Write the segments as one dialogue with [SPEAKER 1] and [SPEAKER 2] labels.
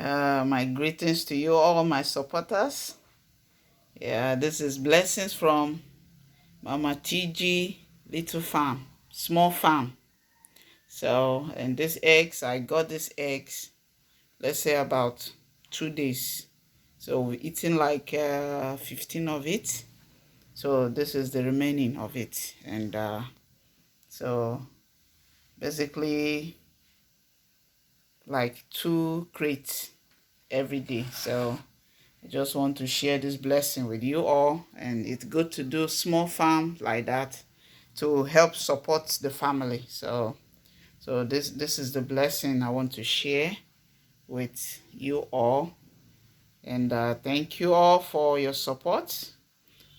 [SPEAKER 1] My greetings to you, all my supporters. Yeah, this is blessings from Mama TG Little Farm, small farm. So, and these eggs, I got these eggs, let's say about 2 days. So we're eating like 15 of it. So this is the remaining of it. And so basically like 2 crates every day. So I just want to share this blessing with you all, and it's good to do small farm like that to help support the family. So this is the blessing I want to share with you all, and thank you all for your support.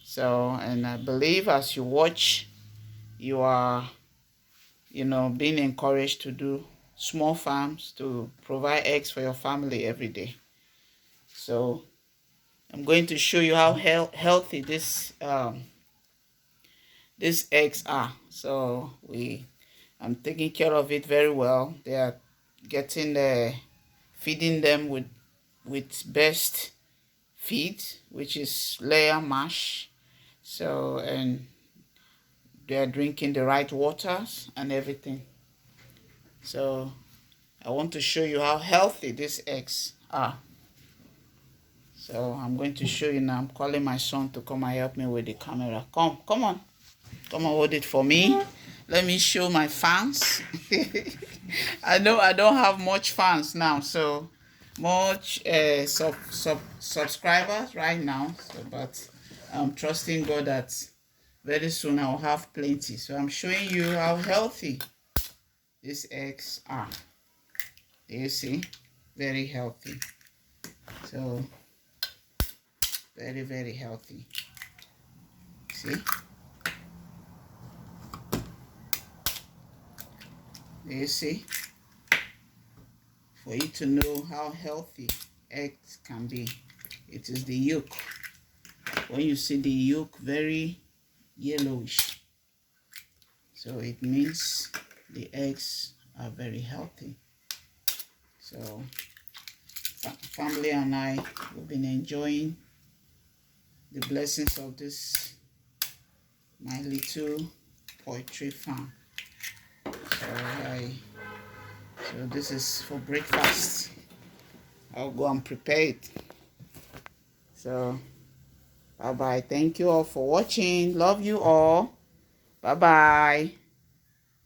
[SPEAKER 1] So, and I believe as you watch, you are being encouraged to do small farms to provide eggs for your family every day. So I'm going to show you how healthy these eggs are. So I'm taking care of it very well. They are getting feeding them with best feed, which is layer mash. So, and they are drinking the right waters and everything. So I want to show you how healthy these eggs are. So I'm going to show you now. I'm calling my son to come and help me with the camera. Come on. Come and hold it for me. Let me show my fans. I know I don't have much fans now, so much subscribers right now. So, but I'm trusting God that very soon I'll have plenty. So I'm showing you how healthy these eggs are. You see, very healthy. So very healthy. See. You see, for you to know how healthy eggs can be, it is the yolk. When you see the yolk very yellowish, so it means the eggs are very healthy. So family and I have been enjoying the blessings of this my little poultry farm. So this is for breakfast. I'll go and prepare it. So bye bye. Thank you all for watching. Love you all. Bye bye.